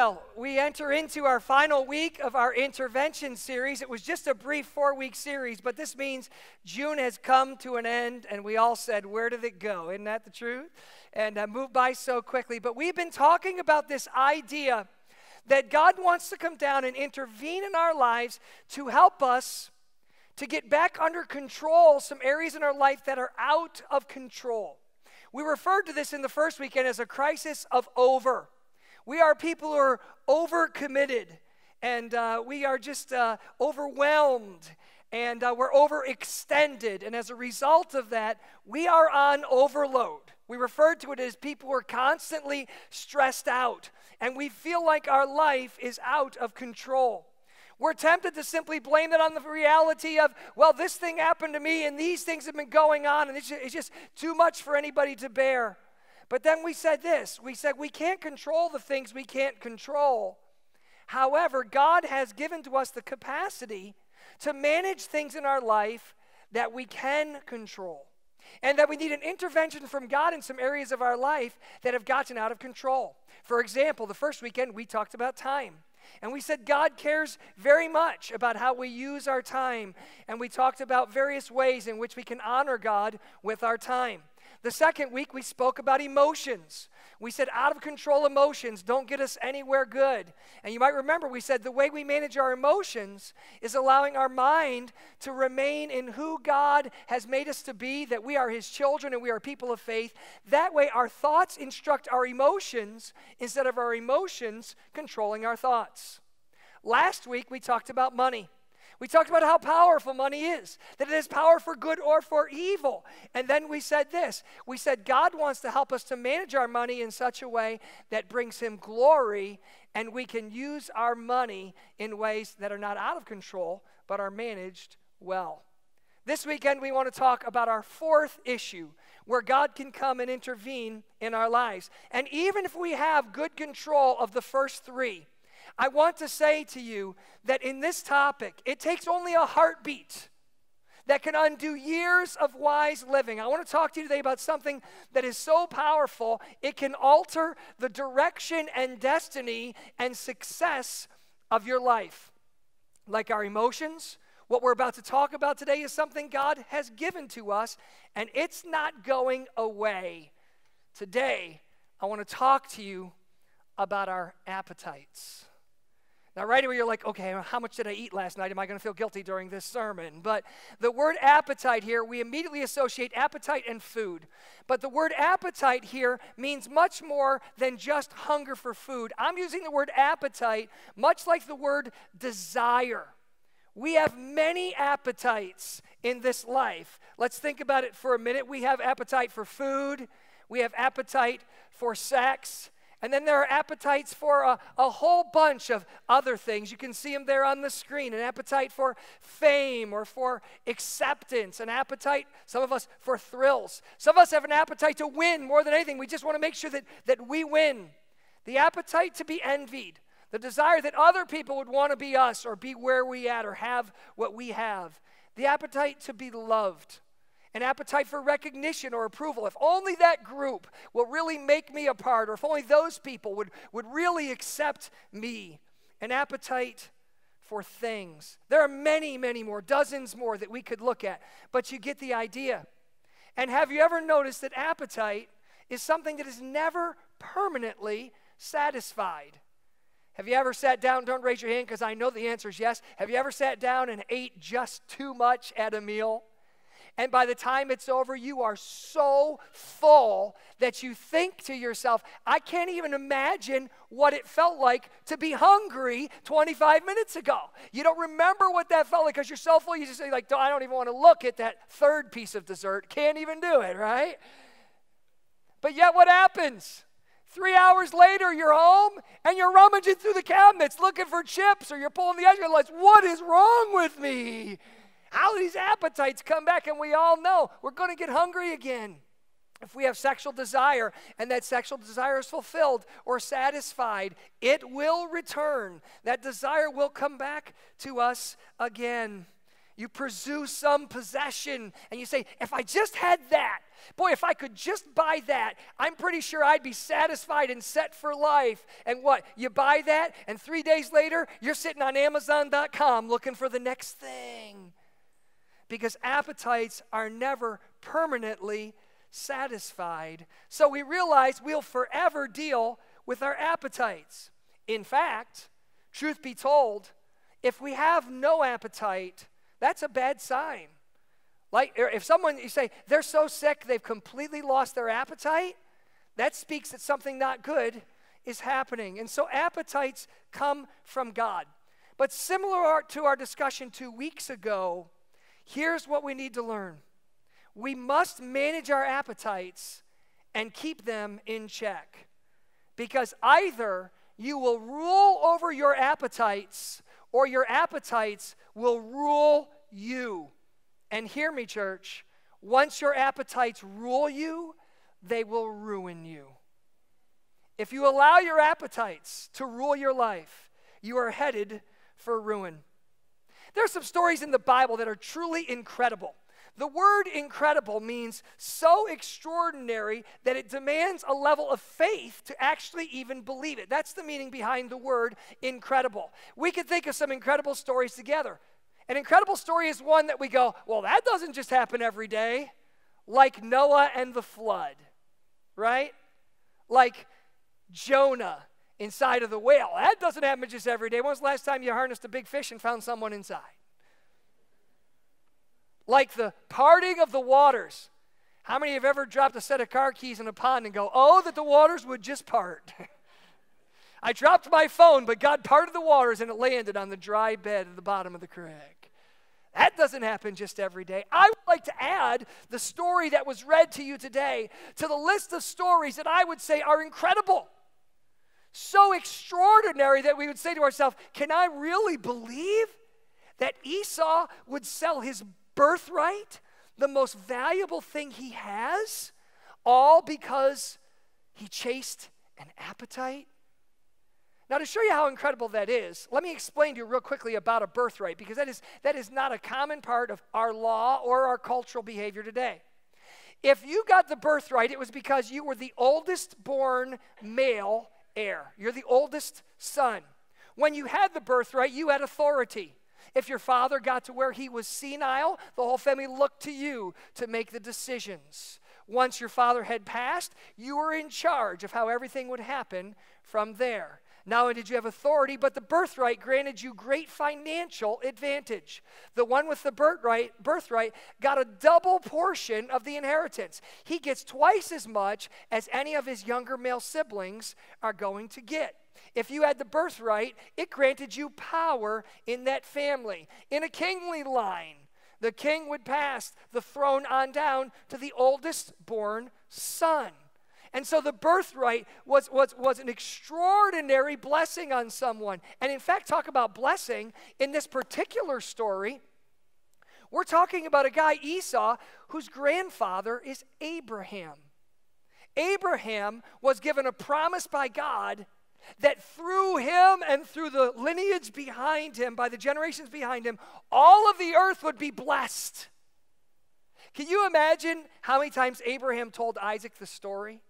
Well, we enter into our final week of our intervention series. It was just a brief 4-week series, but this means June has come to an end, and we all said, where did it go? Isn't that the truth? And moved by so quickly. But we've been talking about this idea that God wants to come down and intervene in our lives to help us to get back under control some areas in our life that are out of control. We referred to this in the first weekend as a crisis of over. We are people who are overcommitted, and we are just overwhelmed, and we're overextended, and as a result of that, we are on overload. We refer to it as people who are constantly stressed out, and we feel like our life is out of control. We're tempted to simply blame it on the reality of, well, this thing happened to me, and these things have been going on, and it's just too much for anybody to bear. But then we said this, we said we can't control the things we can't control. However, God has given to us the capacity to manage things in our life that we can control. And that we need an intervention from God in some areas of our life that have gotten out of control. For example, the first weekend we talked about time. And we said God cares very much about how we use our time. And we talked about various ways in which we can honor God with our time. The second week, we spoke about emotions. We said out of control emotions don't get us anywhere good. And you might remember we said the way we manage our emotions is allowing our mind to remain in who God has made us to be, that we are His children and we are people of faith. That way our thoughts instruct our emotions instead of our emotions controlling our thoughts. Last week, we talked about money. We talked about how powerful money is, that it has power for good or for evil. And then we said this. We said God wants to help us to manage our money in such a way that brings Him glory, and we can use our money in ways that are not out of control, but are managed well. This weekend, we want to talk about our fourth issue, where God can come and intervene in our lives. And even if we have good control of the first three, I want to say to you that in this topic, it takes only a heartbeat that can undo years of wise living. I want to talk to you today about something that is so powerful, it can alter the direction and destiny and success of your life. Like our emotions, what we're about to talk about today is something God has given to us, and it's not going away. Today, I want to talk to you about our appetites. Now, right away, you're like, okay, how much did I eat last night? Am I going to feel guilty during this sermon? But the word appetite here, we immediately associate appetite and food. But the word appetite here means much more than just hunger for food. I'm using the word appetite much like the word desire. We have many appetites in this life. Let's think about it for a minute. We have appetite for food. We have appetite for sex. And then there are appetites for a whole bunch of other things. You can see them there on the screen. An appetite for fame or for acceptance. An appetite, some of us, for thrills. Some of us have an appetite to win more than anything. We just want to make sure that we win. The appetite to be envied. The desire that other people would want to be us or be where we at or have what we have. The appetite to be loved. An appetite for recognition or approval. If only that group will really make me a part, or if only those people would really accept me. An appetite for things. There are many, many more, dozens more that we could look at, but you get the idea. And have you ever noticed that appetite is something that is never permanently satisfied? Have you ever sat down, don't raise your hand because I know the answer is yes. Have you ever sat down and ate just too much at a meal? And by the time it's over, you are so full that you think to yourself, I can't even imagine what it felt like to be hungry 25 minutes ago. You don't remember what that felt like because you're so full, you just say, like, I don't even want to look at that third piece of dessert. Can't even do it, right? But yet what happens? 3 hours later, you're home, and you're rummaging through the cabinets looking for chips, or you're pulling the ice cream, like, what is wrong with me? How these appetites come back, and we all know we're going to get hungry again. If we have sexual desire and that sexual desire is fulfilled or satisfied, it will return. That desire will come back to us again. You pursue some possession and you say, if I just had that, boy, if I could just buy that, I'm pretty sure I'd be satisfied and set for life. And what? You buy that, and 3 days later, you're sitting on Amazon.com looking for the next thing. Because appetites are never permanently satisfied. So we realize we'll forever deal with our appetites. In fact, truth be told, if we have no appetite, that's a bad sign. Like if someone, you say, they're so sick, they've completely lost their appetite, that speaks that something not good is happening. And so appetites come from God. But similar to our discussion 2 weeks ago, here's what we need to learn. We must manage our appetites and keep them in check. Because either you will rule over your appetites or your appetites will rule you. And hear me, church, once your appetites rule you, they will ruin you. If you allow your appetites to rule your life, you are headed for ruin. There are some stories in the Bible that are truly incredible. The word incredible means so extraordinary that it demands a level of faith to actually even believe it. That's the meaning behind the word incredible. We could think of some incredible stories together. An incredible story is one that we go, well, that doesn't just happen every day. Like Noah and the flood, right? Like Jonah inside of the whale. That doesn't happen just every day. When was the last time you harnessed a big fish and found someone inside? Like the parting of the waters. How many have ever dropped a set of car keys in a pond and go, oh, that the waters would just part? I dropped my phone, but God parted the waters and it landed on the dry bed at the bottom of the creek. That doesn't happen just every day. I would like to add the story that was read to you today to the list of stories that I would say are incredible. So extraordinary that we would say to ourselves, can I really believe that Esau would sell his birthright, the most valuable thing he has, all because he chased an appetite? Now, to show you how incredible that is, let me explain to you real quickly about a birthright, because that is not a common part of our law or our cultural behavior today. If you got the birthright, it was because you were the oldest born male heir. You're the oldest son. When you had the birthright, you had authority. If your father got to where he was senile, the whole family looked to you to make the decisions. Once your father had passed, you were in charge of how everything would happen from there. Not only did you have authority, but the birthright granted you great financial advantage. The one with the birthright got a double portion of the inheritance. He gets twice as much as any of his younger male siblings are going to get. If you had the birthright, it granted you power in that family. In a kingly line, the king would pass the throne on down to the oldest born son. And so the birthright was an extraordinary blessing on someone. And in fact, talk about blessing, in this particular story, we're talking about a guy, Esau, whose grandfather is Abraham. Abraham was given a promise by God that through him and through the lineage behind him, by the generations behind him, all of the earth would be blessed. Can you imagine how many times Abraham told Isaac the story?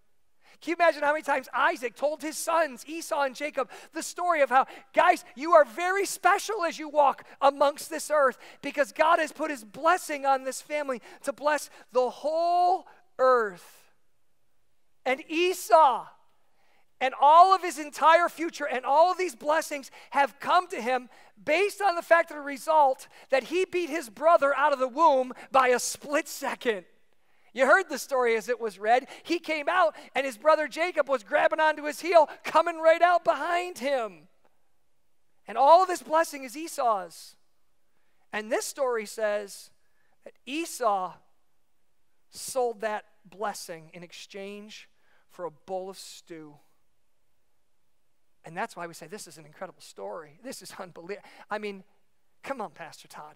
Can you imagine how many times Isaac told his sons, Esau and Jacob, the story of how, guys, you are very special as you walk amongst this earth because God has put his blessing on this family to bless the whole earth. And Esau and all of his entire future and all of these blessings have come to him based on the fact of the result that he beat his brother out of the womb by a split second. You heard the story as it was read. He came out and his brother Jacob was grabbing onto his heel, coming right out behind him. And all of this blessing is Esau's. And this story says that Esau sold that blessing in exchange for a bowl of stew. And that's why we say this is an incredible story. This is unbelievable. I mean, come on, Pastor Todd.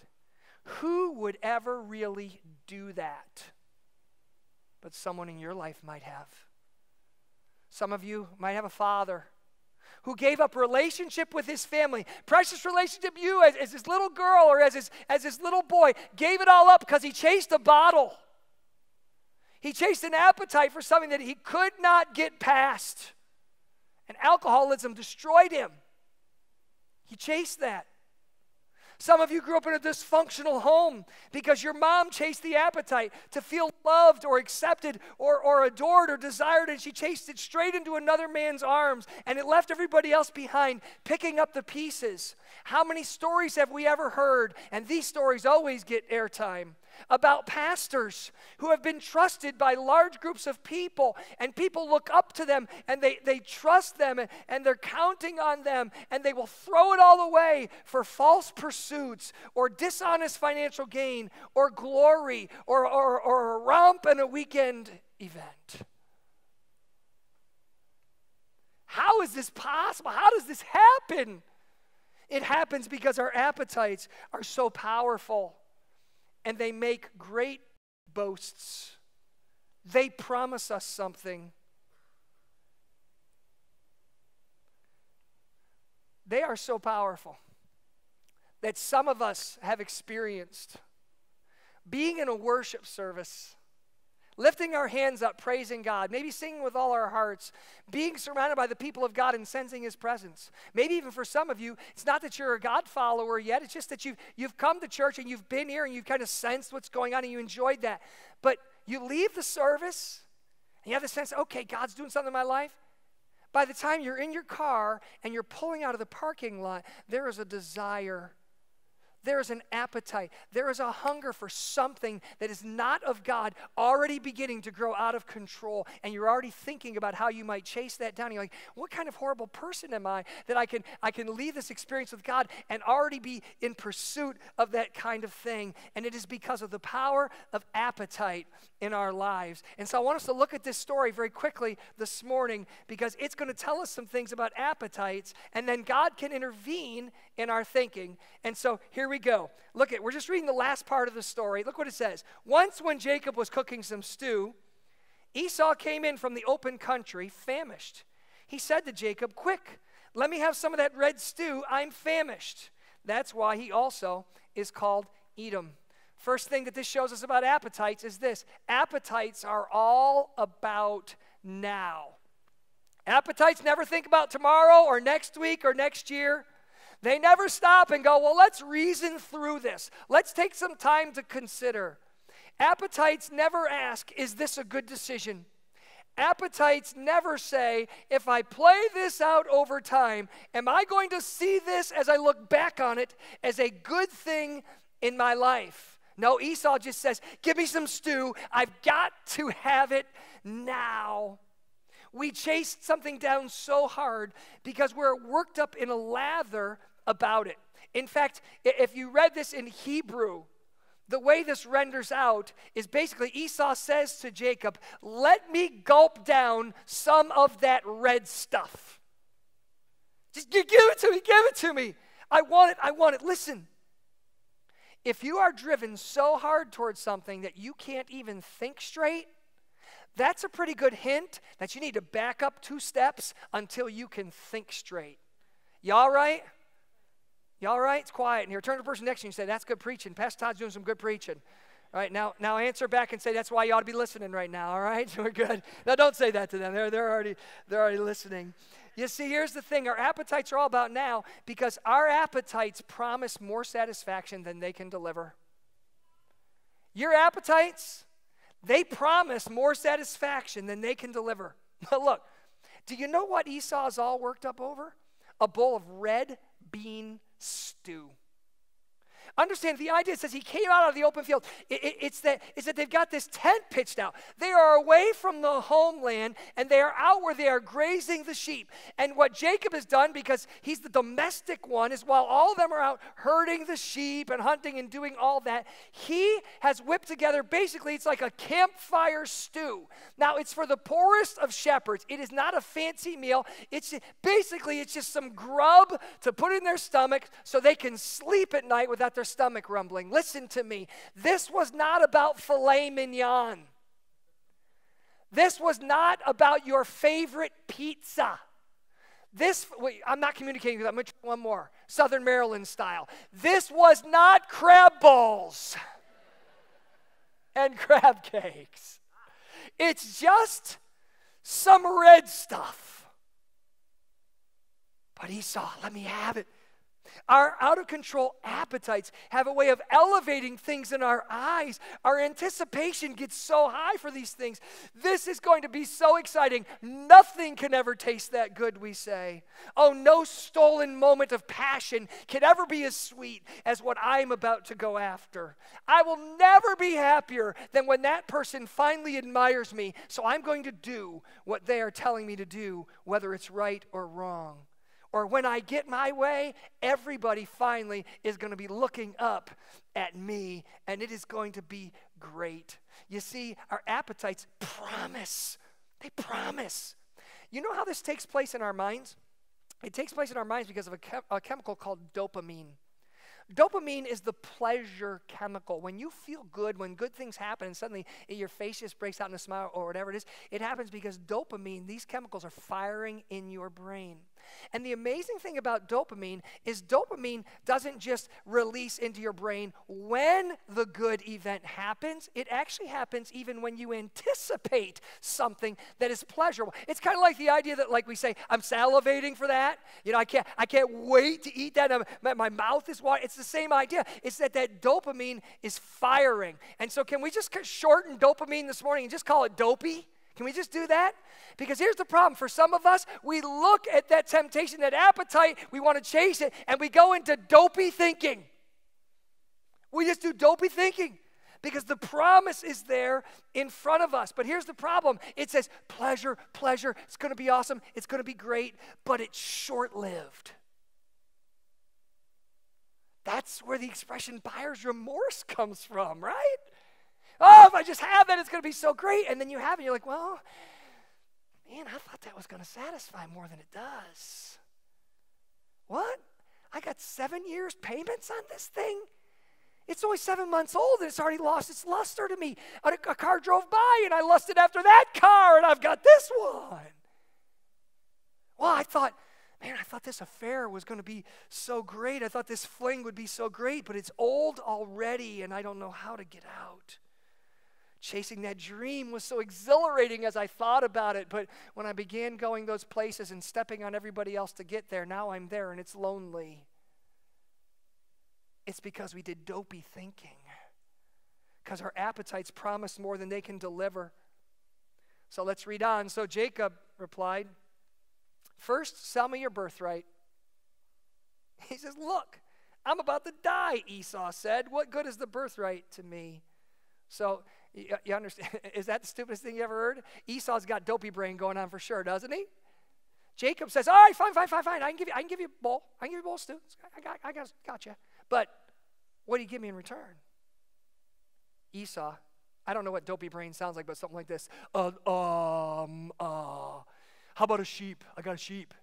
Who would ever really do that? But someone in your life might have. Some of you might have a father who gave up relationship with his family, precious relationship, you as his little girl or as his little boy, gave it all up because he chased a bottle. He chased an appetite for something that he could not get past. And alcoholism destroyed him. He chased that. Some of you grew up in a dysfunctional home because your mom chased the appetite to feel loved or accepted or adored or desired, and she chased it straight into another man's arms, and it left everybody else behind, picking up the pieces. How many stories have we ever heard, and these stories always get airtime, about pastors who have been trusted by large groups of people, and people look up to them and they trust them and they're counting on them, and they will throw it all away for false pursuits or dishonest financial gain or glory or a romp and a weekend event. How is this possible? How does this happen? It happens because our appetites are so powerful. And they make great boasts. They promise us something. They are so powerful that some of us have experienced being in a worship service, lifting our hands up, praising God, maybe singing with all our hearts, being surrounded by the people of God and sensing his presence. Maybe even for some of you, it's not that you're a God follower yet, it's just that you've come to church and you've been here and you've kind of sensed what's going on and you enjoyed that. But you leave the service and you have the sense, okay, God's doing something in my life. By the time you're in your car and you're pulling out of the parking lot, there is a desire. There is an appetite. There is a hunger for something that is not of God already beginning to grow out of control. And you're already thinking about how you might chase that down. You're like, what kind of horrible person am I that I can leave this experience with God and already be in pursuit of that kind of thing? And it is because of the power of appetite in our lives. And so I want us to look at this story very quickly this morning because it's going to tell us some things about appetites, and then God can intervene in our thinking. And so here we go. Look we're just reading the last part of the story. Look what it says. Once when Jacob was cooking some stew, Esau came in from the open country, famished. He said to Jacob, "Quick, let me have some of that red stew. I'm famished." That's why he also is called Edom. First thing that this shows us about appetites is this. Appetites are all about now. Appetites never think about tomorrow or next week or next year. They never stop and go, well, let's reason through this. Let's take some time to consider. Appetites never ask, is this a good decision? Appetites never say, if I play this out over time, am I going to see this as I look back on it as a good thing in my life? No, Esau just says, give me some stew. I've got to have it now. We chase something down so hard because we're worked up in a lather about it. In fact, if you read this in Hebrew, the way this renders out is basically Esau says to Jacob, let me gulp down some of that red stuff. Just give it to me, give it to me. I want it, I want it. Listen, if you are driven so hard towards something that you can't even think straight, that's a pretty good hint that you need to back up 2 steps until you can think straight. You all right? You all right? It's quiet in here. Turn to the person next to you and say, that's good preaching. Pastor Todd's doing some good preaching. All right, now answer back and say, that's why you ought to be listening right now, all right? We're good. Now, don't say that to them. They're already listening. You see, here's the thing. Our appetites are all about now because our appetites promise more satisfaction than they can deliver. Your appetites, they promise more satisfaction than they can deliver. Look, do you know what Esau's all worked up over? A bowl of red bean stew. Understand, the idea says he came out of the open field. It's that they've got this tent pitched out. They are away from the homeland, and they are out where they are grazing the sheep. And what Jacob has done, because he's the domestic one, is while all of them are out herding the sheep and hunting and doing all that, he has whipped together, basically, it's like a campfire stew. Now, it's for the poorest of shepherds. It is not a fancy meal. It's just some grub to put in their stomach so they can sleep at night without their stomach rumbling. Listen to me. This was not about filet mignon. This was not about your favorite pizza. Wait, I'm not communicating with that. I'm going to try one more. Southern Maryland style. This was not crab balls and crab cakes. It's just some red stuff. But Esau, let me have it. Our out-of-control appetites have a way of elevating things in our eyes. Our anticipation gets so high for these things. This is going to be so exciting. Nothing can ever taste that good, we say. Oh, no stolen moment of passion can ever be as sweet as what I'm about to go after. I will never be happier than when that person finally admires me, so I'm going to do what they are telling me to do, whether it's right or wrong. Or when I get my way, everybody finally is going to be looking up at me, and it is going to be great. You see, our appetites promise. They promise. You know how this takes place in our minds? It takes place in our minds because of a chemical called dopamine. Dopamine is the pleasure chemical. When you feel good, when good things happen, and suddenly your face just breaks out in a smile or whatever it is, it happens because dopamine, these chemicals are firing in your brain. And the amazing thing about dopamine is dopamine doesn't just release into your brain when the good event happens. It actually happens even when you anticipate something that is pleasurable. It's kind of like the idea that, like we say, I'm salivating for that. You know, I can't wait to eat that. My mouth is watering. It's the same idea. It's that dopamine is firing. And so can we just shorten dopamine this morning and just call it dopey? Can we just do that? Because here's the problem. For some of us, we look at that temptation, that appetite, we want to chase it, and we go into dopey thinking. We just do dopey thinking because the promise is there in front of us. But here's the problem. It says pleasure, pleasure. It's going to be awesome. It's going to be great, but it's short-lived. That's where the expression buyer's remorse comes from, right? Oh, if I just have that, it's going to be so great. And then you have it, and you're like, well, man, I thought that was going to satisfy more than it does. What? I got 7 years payments on this thing? It's only 7 months old, and it's already lost its luster to me. A car drove by, and I lusted after that car, and I've got this one. Well, I thought this affair was going to be so great. I thought this fling would be so great, but it's old already, and I don't know how to get out. Chasing that dream was so exhilarating as I thought about it, but when I began going those places and stepping on everybody else to get there, now I'm there and it's lonely. It's because we did dopey thinking, because our appetites promise more than they can deliver. So let's read on. So Jacob replied, "First, sell me your birthright." He says, "Look, I'm about to die," Esau said. "What good is the birthright to me?" So you understand, is that the stupidest thing you ever heard? Esau's got dopey brain going on for sure, doesn't he? Jacob says, all right, fine. I can give you a bowl. I can give you a bowl of stew. I got you. But what do you give me in return? Esau, I don't know what dopey brain sounds like, but something like this. How about a sheep? I got a sheep.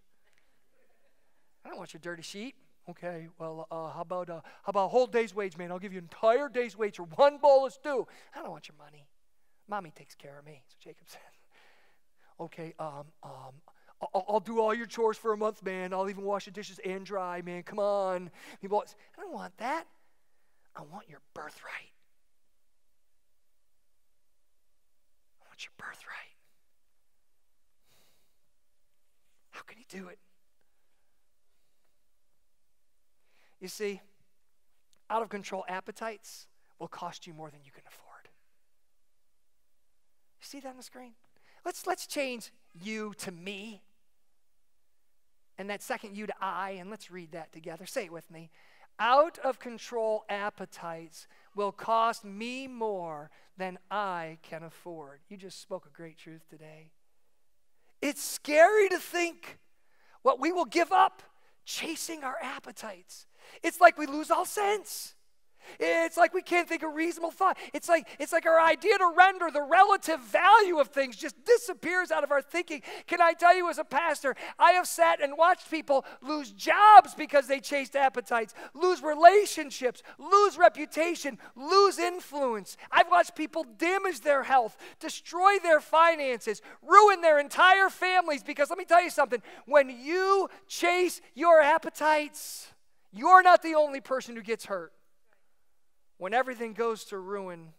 I don't want your dirty sheep. Okay, well, how about a whole day's wage, man? I'll give you an entire day's wage for one bowl of stew. I don't want your money. Mommy takes care of me. So Jacob said, okay, I'll do all your chores for a month, man. I'll even wash the dishes and dry, man. Come on. I don't want that. I want your birthright. I want your birthright. How can he do it? You see, out-of-control appetites will cost you more than you can afford. You see that on the screen? Let's change you to me, and that second you to I, and let's read that together. Say it with me. Out-of-control appetites will cost me more than I can afford. You just spoke a great truth today. It's scary to think what we will give up chasing our appetites. It's like we lose all sense. It's like we can't think of reasonable thought. It's like our idea to render the relative value of things just disappears out of our thinking. Can I tell you, as a pastor, I have sat and watched people lose jobs because they chased appetites, lose relationships, lose reputation, lose influence. I've watched people damage their health, destroy their finances, ruin their entire families because, let me tell you something, when you chase your appetites, you're not the only person who gets hurt. When everything goes to ruin,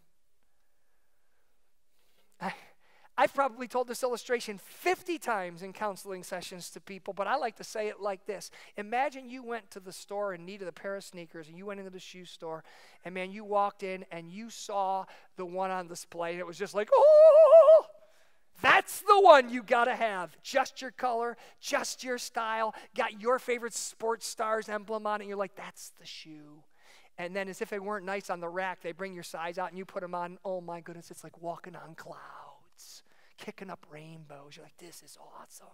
I've probably told this illustration 50 times in counseling sessions to people, but I like to say it like this. Imagine you went to the store and needed a pair of sneakers, and you went into the shoe store, and man, you walked in and you saw the one on display, and it was just like, oh, that's the one you got to have. Just your color, just your style, got your favorite sports stars emblem on it, and you're like, that's the shoe. And then as if they weren't nice on the rack, they bring your size out and you put them on. Oh my goodness, it's like walking on clouds, kicking up rainbows. You're like, this is awesome.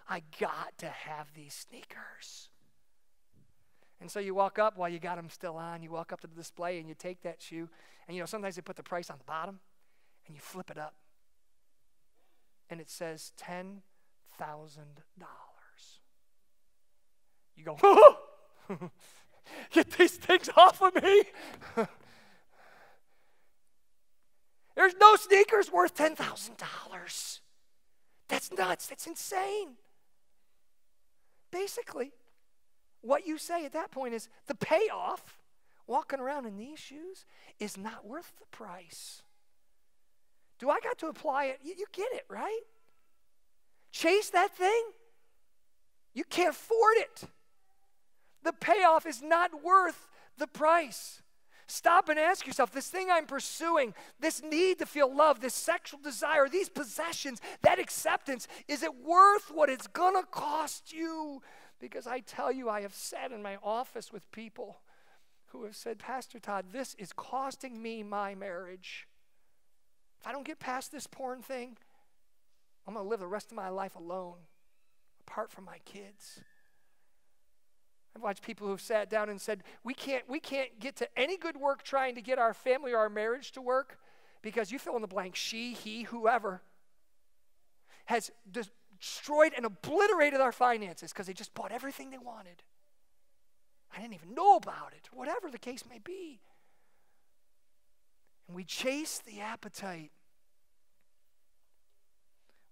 I got to have these sneakers. And so you walk up while you got them still on. You walk up to the display and you take that shoe. And sometimes they put the price on the bottom and you flip it up. And it says $10,000. You go, oh! Get these things off of me. There's no sneakers worth $10,000. That's nuts. That's insane. Basically, what you say at that point is the payoff, walking around in these shoes, is not worth the price. Do I got to apply it? You get it, right? Chase that thing. You can't afford it. The payoff is not worth the price. Stop and ask yourself, this thing I'm pursuing, this need to feel love, this sexual desire, these possessions, that acceptance, is it worth what it's going to cost you? Because I tell you, I have sat in my office with people who have said, Pastor Todd, this is costing me my marriage. If I don't get past this porn thing, I'm going to live the rest of my life alone, apart from my kids. I've watched people who've sat down and said, we can't get to any good work trying to get our family or our marriage to work because you fill in the blank, she, he, whoever, has destroyed and obliterated our finances because they just bought everything they wanted. I didn't even know about it, whatever the case may be. And we chase the appetite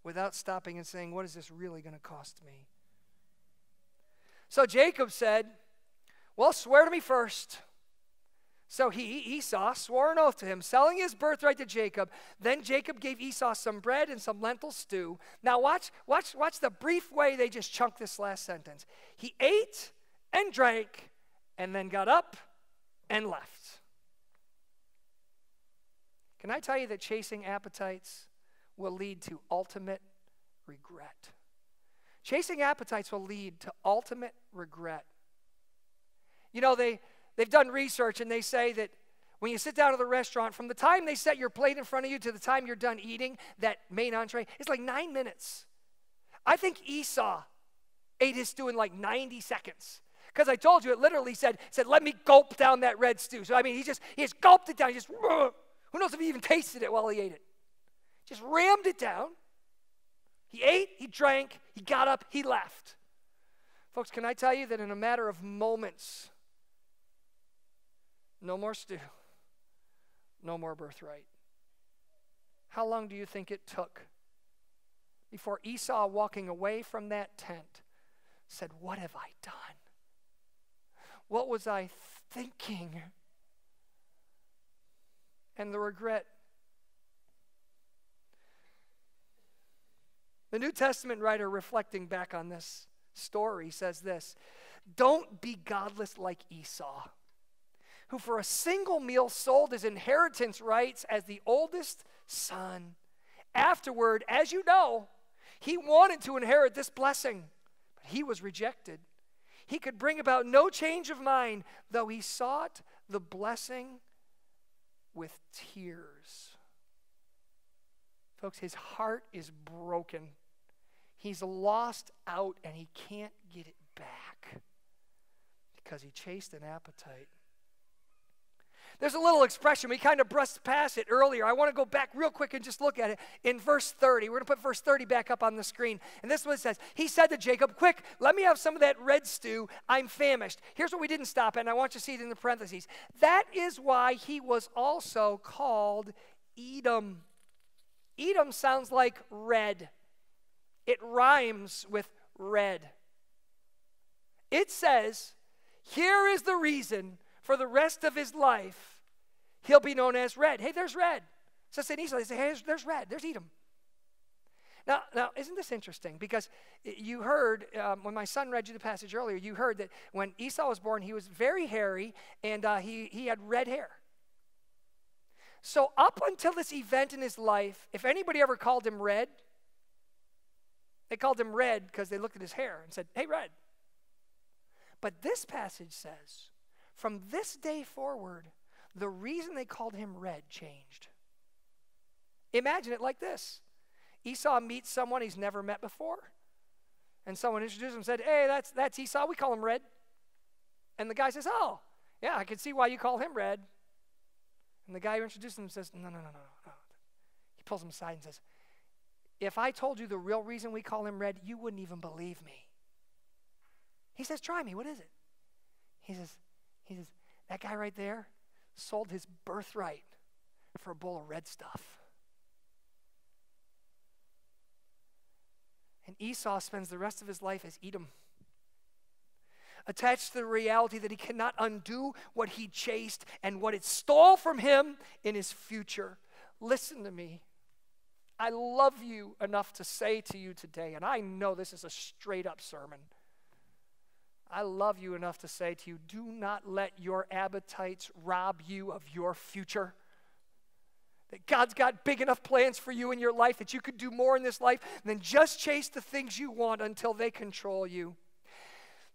without stopping and saying, what is this really going to cost me? So Jacob said, well, swear to me first. So Esau, swore an oath to him, selling his birthright to Jacob. Then Jacob gave Esau some bread and some lentil stew. Now watch the brief way they just chunked this last sentence. He ate and drank and then got up and left. Can I tell you that chasing appetites will lead to ultimate regret? Chasing appetites will lead to ultimate regret. They've done research and they say that when you sit down at the restaurant, from the time they set your plate in front of you to the time you're done eating that main entree, it's like 9 minutes. I think Esau ate his stew in like 90 seconds. Because I told you, it literally said, let me gulp down that red stew. So he just gulped it down. Who knows if he even tasted it while he ate it. Just rammed it down. He ate, he drank, he got up, he left. Folks, can I tell you that in a matter of moments, no more stew, no more birthright. How long do you think it took before Esau, walking away from that tent, said, what have I done? What was I thinking? And the regret. The New Testament writer, reflecting back on this story, says this: don't be godless like Esau, who for a single meal sold his inheritance rights as the oldest son. Afterward, as you know, he wanted to inherit this blessing, but he was rejected. He could bring about no change of mind, though he sought the blessing with tears. Folks, his heart is broken. He's lost out and he can't get it back because he chased an appetite. There's a little expression. We kind of brushed past it earlier. I want to go back real quick and just look at it in verse 30. We're going to put verse 30 back up on the screen. And this is what it says. He said to Jacob, quick, let me have some of that red stew. I'm famished. Here's what we didn't stop at, and I want you to see it in the parentheses. That is why he was also called Edom. Edom sounds like red. It rhymes with red. It says, here is the reason for the rest of his life he'll be known as Red. Hey, there's Red. So in Esau, they say, hey, there's Red. There's Edom. Now, isn't this interesting? Because you heard, when my son read you the passage earlier, you heard that when Esau was born, he was very hairy, and he had red hair. So up until this event in his life, if anybody ever called him Red, they called him Red because they looked at his hair and said, hey, Red. But this passage says, from this day forward, the reason they called him Red changed. Imagine it like this. Esau meets someone he's never met before. And someone introduced him and said, hey, that's Esau. We call him Red. And the guy says, oh, yeah, I can see why you call him Red. And the guy who introduced him says, no. He pulls him aside and says, if I told you the real reason we call him Red, you wouldn't even believe me. He says, try me. What is it? He says, that guy right there sold his birthright for a bowl of red stuff. And Esau spends the rest of his life as Edom, attached to the reality that he cannot undo what he chased and what it stole from him in his future. Listen to me. I love you enough to say to you today, and I know this is a straight up sermon. I love you enough to say to you, do not let your appetites rob you of your future. That God's got big enough plans for you in your life that you could do more in this life than just chase the things you want until they control you.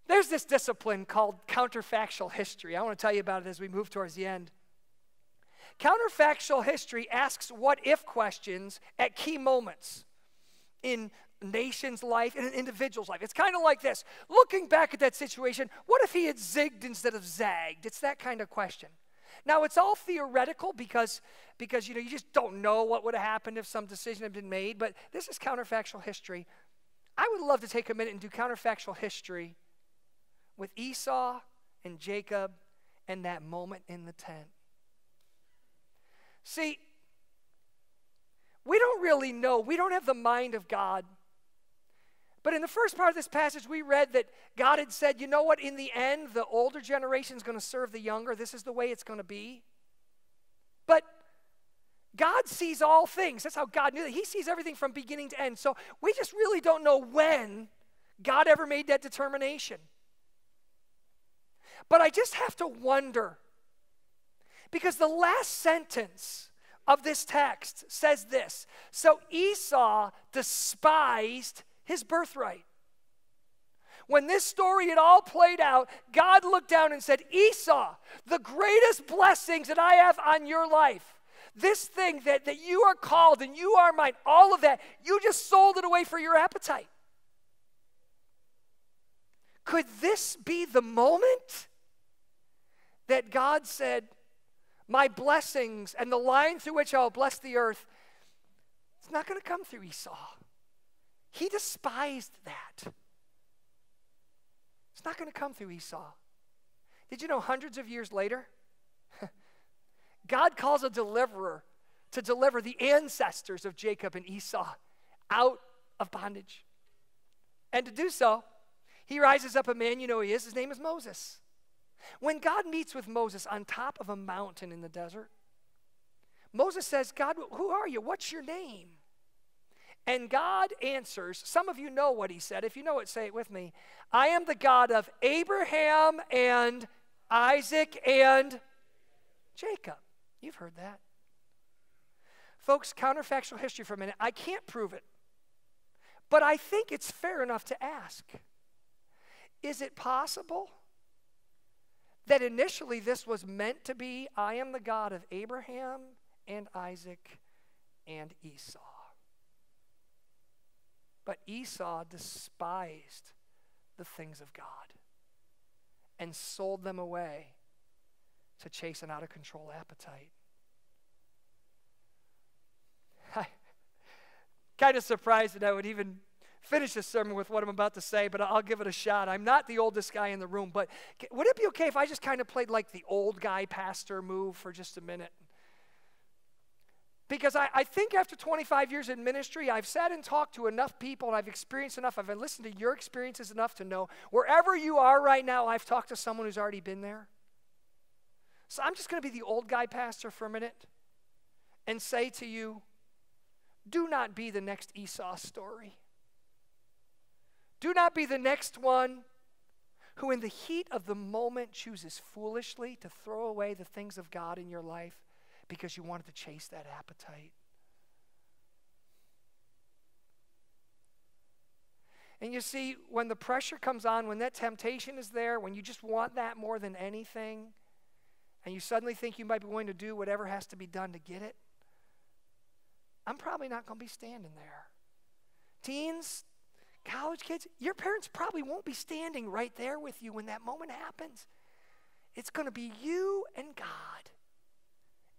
There's this discipline called counterfactual history. I want to tell you about it as we move towards the end. Counterfactual history asks what-if questions at key moments in nation's life and an individual's life. It's kind of like this. Looking back at that situation, what if he had zigged instead of zagged? It's that kind of question. Now, it's all theoretical because you just don't know what would have happened if some decision had been made, but this is counterfactual history. I would love to take a minute and do counterfactual history with Esau and Jacob and that moment in the tent. See, we don't really know. We don't have the mind of God. But in the first part of this passage, we read that God had said, you know what, in the end, the older generation is going to serve the younger. This is the way it's going to be. But God sees all things. That's how God knew that. He sees everything from beginning to end. So we just really don't know when God ever made that determination. But I just have to wonder, because the last sentence of this text says this: so Esau despised his birthright. When this story had all played out, God looked down and said, Esau, the greatest blessings that I have on your life, this thing that you are called and you are mine, all of that, you just sold it away for your appetite. Could this be the moment that God said, my blessings and the line through which I'll bless the earth, it's not going to come through Esau. He despised that. It's not going to come through Esau. Did you know hundreds of years later, God calls a deliverer to deliver the ancestors of Jacob and Esau out of bondage. And to do so, he rises up a man, you know who he is, his name is Moses. When God meets with Moses on top of a mountain in the desert, Moses says, God, who are you? What's your name? And God answers, some of you know what he said. If you know it, say it with me. I am the God of Abraham and Isaac and Jacob. You've heard that. Folks, counterfactual history for a minute. I can't prove it, but I think it's fair enough to ask. Is it possible that initially this was meant to be, I am the God of Abraham and Isaac and Esau? But Esau despised the things of God and sold them away to chase an out-of-control appetite. I'm kind of surprised that I would even finish this sermon with what I'm about to say, but I'll give it a shot. I'm not the oldest guy in the room, but would it be okay if I just kind of played like the old guy pastor move for just a minute? Because I think after 25 years in ministry, I've sat and talked to enough people, and I've experienced enough. I've listened to your experiences enough to know wherever you are right now, I've talked to someone who's already been there. So I'm just going to be the old guy pastor for a minute and say to you, do not be the next Esau story. Do not be the next one who in the heat of the moment chooses foolishly to throw away the things of God in your life because you wanted to chase that appetite. And you see, when the pressure comes on, when that temptation is there, when you just want that more than anything, and you suddenly think you might be willing to do whatever has to be done to get it, I'm probably not going to be standing there. Teens, college kids, your parents probably won't be standing right there with you when that moment happens. It's going to be you and God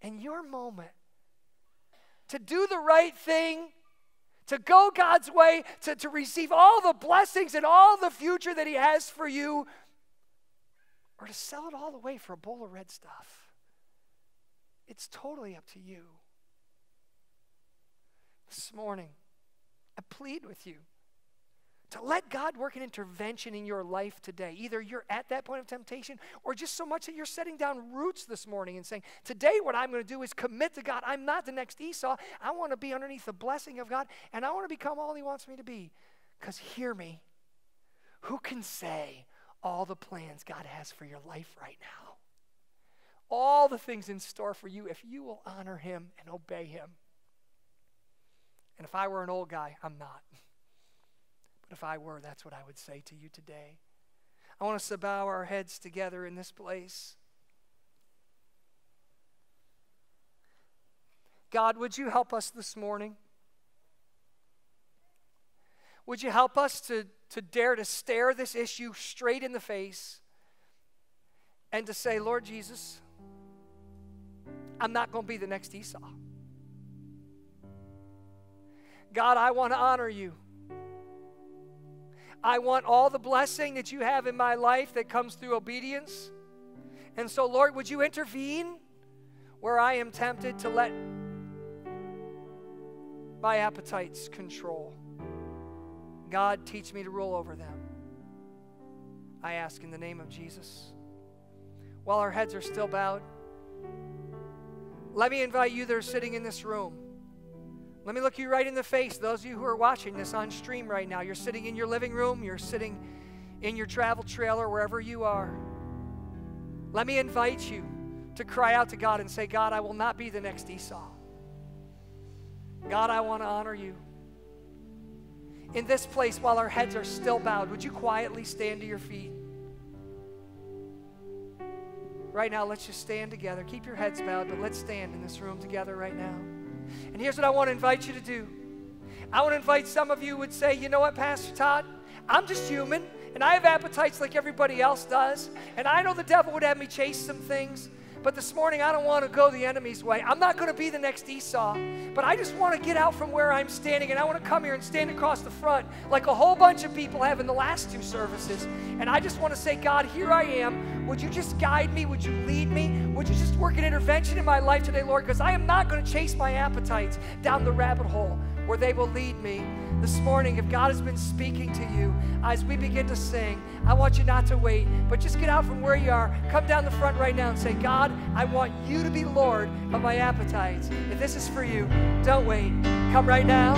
and your moment to do the right thing, to go God's way, to receive all the blessings and all the future that He has for you, or to sell it all away for a bowl of red stuff. It's totally up to you. This morning, I plead with you to let God work an intervention in your life today. Either you're at that point of temptation or just so much that you're setting down roots this morning and saying, today what I'm going to do is commit to God. I'm not the next Esau. I want to be underneath the blessing of God, and I want to become all He wants me to be. Because hear me, who can say all the plans God has for your life right now? All the things in store for you if you will honor Him and obey Him. And if I were an old guy, I'm not. But if I were, that's what I would say to you today. I want us to bow our heads together in this place. God, would you help us this morning? Would you help us to dare to stare this issue straight in the face and to say, Lord Jesus, I'm not going to be the next Esau. God, I want to honor you. I want all the blessing that you have in my life that comes through obedience. And so, Lord, would you intervene where I am tempted to let my appetites control? God, teach me to rule over them. I ask in the name of Jesus. While our heads are still bowed, let me invite you that are sitting in this room. Let me look you right in the face, those of you who are watching this on stream right now. You're sitting in your living room, you're sitting in your travel trailer, wherever you are. Let me invite you to cry out to God and say, God, I will not be the next Esau. God, I want to honor you. In this place, while our heads are still bowed, would you quietly stand to your feet? Right now, let's just stand together. Keep your heads bowed, but let's stand in this room together right now. And here's what I want to invite you to do. I want to invite some of you who would say, you know what, Pastor Todd? I'm just human, and I have appetites like everybody else does. And I know the devil would have me chase some things. But this morning, I don't want to go the enemy's way. I'm not going to be the next Esau. But I just want to get out from where I'm standing, and I want to come here and stand across the front like a whole bunch of people have in the last two services. And I just want to say, God, here I am. Would you just guide me? Would you lead me? Would you just work an intervention in my life today, Lord? Because I am not going to chase my appetites down the rabbit hole where they will lead me. This morning, if God has been speaking to you as we begin to sing, I want you not to wait, but just get out from where you are. Come down the front right now and say, God, I want you to be Lord of my appetites. If this is for you, don't wait. Come right now.